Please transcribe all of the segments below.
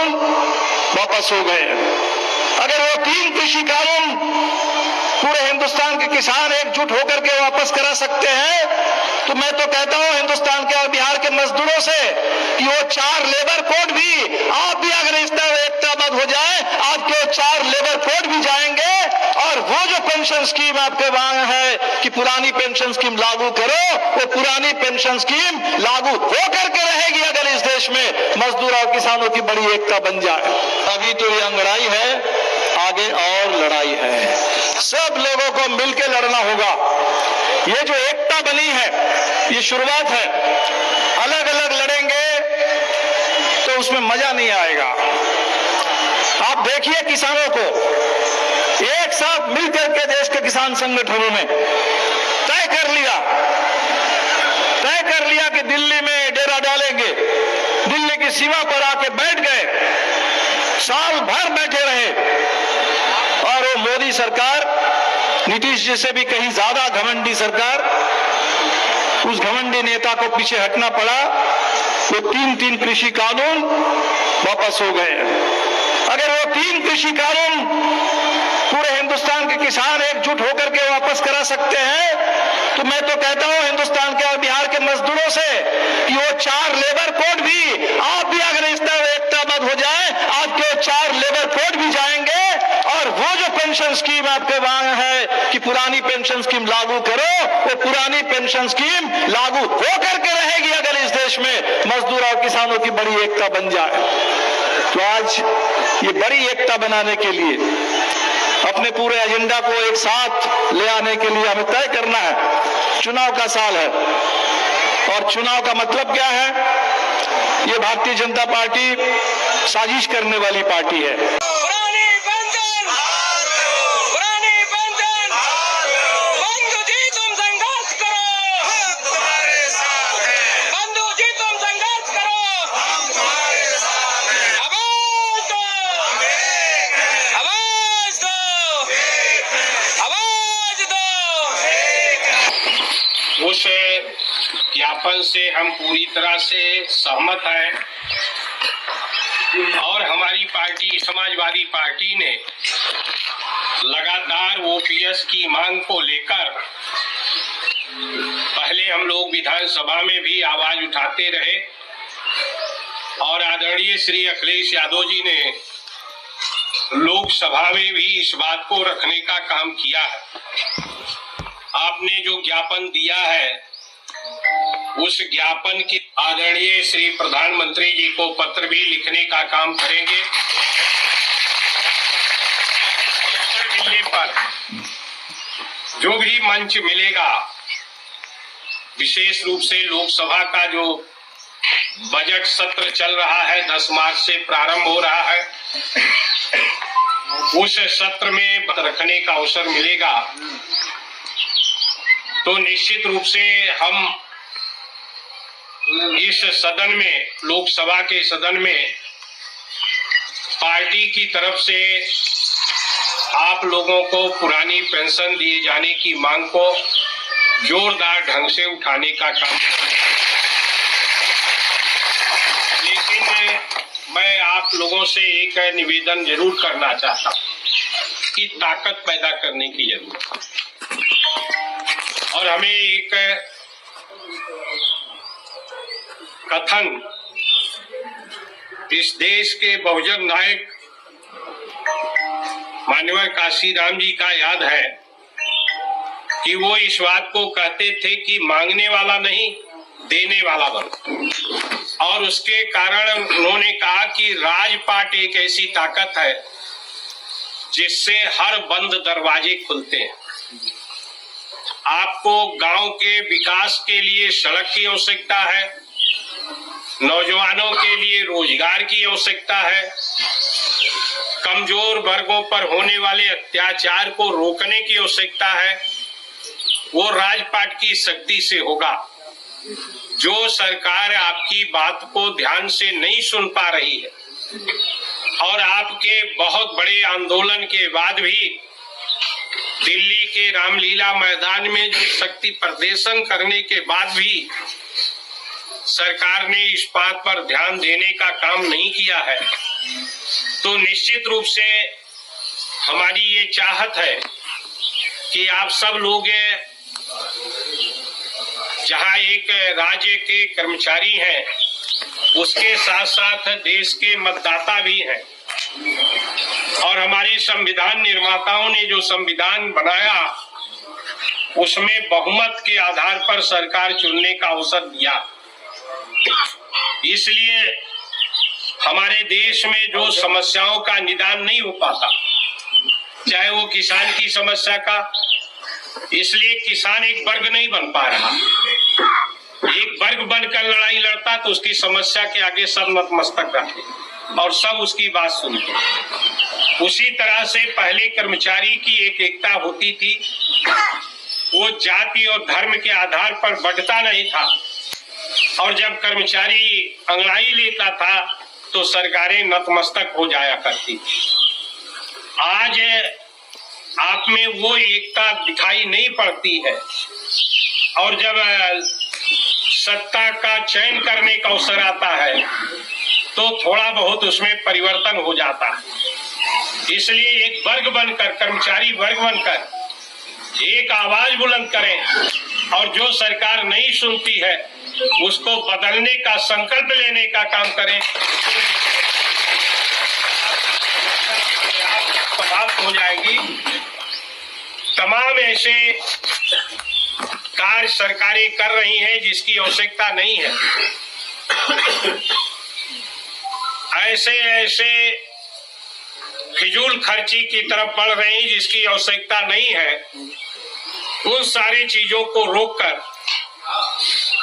कानून वापस हो गए। अगर वो 3 कृषि कानून पूरे हिंदुस्तान के किसान एकजुट होकर के वापस करा सकते हैं, तो मैं तो कहता हूं हिंदुस्तान के और बिहार के मजदूरों से कि वो 4 लेबर कोड भी, आप भी अगर इस तरह एकताबद्ध हो जाए, आपके 4 लेबर कोड भी जाएंगे। और वो जो पेंशन स्कीम आपके वहां है कि पुरानी पेंशन स्कीम लागू करो, वो पुरानी पेंशन स्कीम लागू होकर के रहेगी अगर इस देश में मजदूर और किसानों की बड़ी एकता बन जाए। अभी तो ये अंगड़ाई है, आगे और लड़ाई है। सब लोगों को मिलकर लड़ना होगा। ये जो एकता बनी है ये शुरुआत है, अलग अलग लड़ेंगे तो उसमें मजा नहीं आएगा। आप देखिए किसानों को एक साथ मिलकर के देश के किसान संगठनों ने तय कर लिया कि दिल्ली में डेरा डालेंगे, दिल्ली की सीमा पर आके बैठ गए, साल भर बैठे रहे। और वो मोदी सरकार, नीतीश जी से भी कहीं ज्यादा घमंडी सरकार, उस घमंडी नेता को पीछे हटना पड़ा। वो 3 कृषि कानून वापस हो गए। अगर वो 3 कृषि कानून पूरे हिंदुस्तान के किसान एकजुट होकर के वापस करा सकते हैं, तो मैं तो कहता हूं हिंदुस्तान के और बिहार के मजदूरों से कि वो 4 लेबर कोड भी, आप भी अगर इस तरह एकताबद्ध हो जाए, आपके 4 लेबर कोड भी जाएंगे। और वो जो पेंशन स्कीम आपके वहां है कि पुरानी पेंशन स्कीम लागू करो, वो पुरानी पेंशन स्कीम लागू होकर के रहेगी अगर इस देश में मजदूर और किसानों की बड़ी एकता बन जाए। तो आज ये बड़ी एकता बनाने के लिए, अपने पूरे एजेंडा को एक साथ ले आने के लिए हमें तय करना है। चुनाव का साल है और चुनाव का मतलब क्या है? ये भारतीय जनता पार्टी साजिश करने वाली पार्टी है। उस ज्ञापन से हम पूरी तरह से सहमत हैं और हमारी पार्टी समाजवादी पार्टी ने लगातार ओपीएस की मांग को लेकर पहले हम लोग विधानसभा में भी आवाज उठाते रहे और आदरणीय श्री अखिलेश यादव जी ने लोकसभा में भी इस बात को रखने का काम किया है। आपने जो ज्ञापन दिया है उस ज्ञापन के आदरणीय श्री प्रधानमंत्री जी को पत्र भी लिखने का काम करेंगे। मिलने पर जो भी मंच मिलेगा, विशेष रूप से लोकसभा का जो बजट सत्र चल रहा है 10 मार्च से प्रारंभ हो रहा है, उस सत्र में रखने का अवसर मिलेगा तो निश्चित रूप से हम इस सदन में, लोकसभा के सदन में पार्टी की तरफ से आप लोगों को पुरानी पेंशन दिए जाने की मांग को जोरदार ढंग से उठाने का काम। लेकिन मैं आप लोगों से एक निवेदन जरूर करना चाहता हूं कि ताकत पैदा करने की जरूरत है और हमें एक कथन इस देश के बहुजन नायक माननीय काशीराम जी का याद है कि वो इस बात को कहते थे कि मांगने वाला नहीं देने वाला बनो। और उसके कारण उन्होंने कहा कि राजपाट एक ऐसी ताकत है जिससे हर बंद दरवाजे खुलते हैं। आपको गांव के विकास के लिए सड़क की आवश्यकता है, नौजवानों के लिए रोजगार की आवश्यकता है, कमजोर वर्गों पर होने वाले अत्याचार को रोकने की आवश्यकता है। वो राजपाट की शक्ति से होगा। जो सरकार आपकी बात को ध्यान से नहीं सुन पा रही है और आपके बहुत बड़े आंदोलन के बाद भी दिल्ली के रामलीला मैदान में जो शक्ति प्रदर्शन करने के बाद भी सरकार ने इस बात पर ध्यान देने का काम नहीं किया है तो निश्चित रूप से हमारी ये चाहत है कि आप सब लोग जहां एक राज्य के कर्मचारी हैं, उसके साथ साथ देश के मतदाता भी हैं, और हमारे संविधान निर्माताओं ने जो संविधान बनाया उसमें बहुमत के आधार पर सरकार चुनने का अवसर दिया। इसलिए हमारे देश में जो समस्याओं का निदान नहीं हो पाता, चाहे वो किसान की समस्या का, इसलिए किसान एक वर्ग नहीं बन पा रहा। एक वर्ग बनकर लड़ाई लड़ता तो उसकी समस्या के आगे सब नतमस्तक रहते और सब उसकी बात सुनते। उसी तरह से पहले कर्मचारी की एक एकता होती थी, वो जाति और धर्म के आधार पर बंटता नहीं था, और जब कर्मचारी अंगड़ाई लेता था तो सरकारें नतमस्तक हो जाया करती थी। आज आप में वो एकता दिखाई नहीं पड़ती है, और जब सत्ता का चयन करने का अवसर आता है तो थोड़ा बहुत उसमें परिवर्तन हो जाता है। इसलिए एक वर्ग बनकर, कर्मचारी वर्ग बनकर एक आवाज बुलंद करें, और जो सरकार नहीं सुनती है उसको बदलने का संकल्प लेने का काम करें। समाप्त हो जाएगी। तमाम ऐसे कार्य सरकारें कर रही हैं जिसकी आवश्यकता नहीं है। ऐसे ऐसे फिजूल खर्ची की तरफ बढ़ रहे हैं जिसकी आवश्यकता नहीं है। उन सारी चीजों को रोककर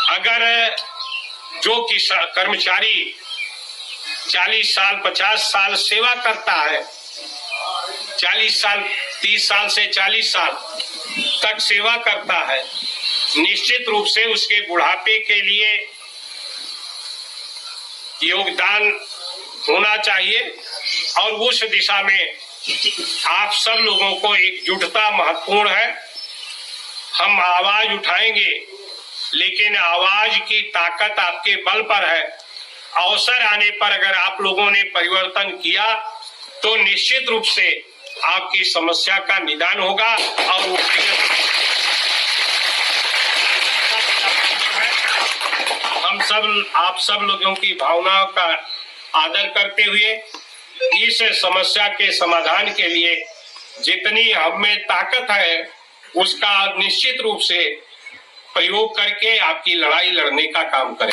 अगर जो कर्मचारी 40 साल 50 साल सेवा करता है, 40 साल 30 साल से 40 साल तक सेवा करता है, निश्चित रूप से उसके बुढ़ापे के लिए योगदान होना चाहिए, और उस दिशा में आप सब लोगों को एकजुटता महत्वपूर्ण है। हम आवाज उठाएंगे, लेकिन आवाज की ताकत आपके बल पर है। अवसर आने पर अगर आप लोगों ने परिवर्तन किया तो निश्चित रूप से आपकी समस्या का निदान होगा, और वो हम सब आप सब लोगों की भावनाओं का आदर करते हुए इस समस्या के समाधान के लिए जितनी हम में ताकत है उसका निश्चित रूप से प्रयोग करके आपकी लड़ाई लड़ने का काम करें।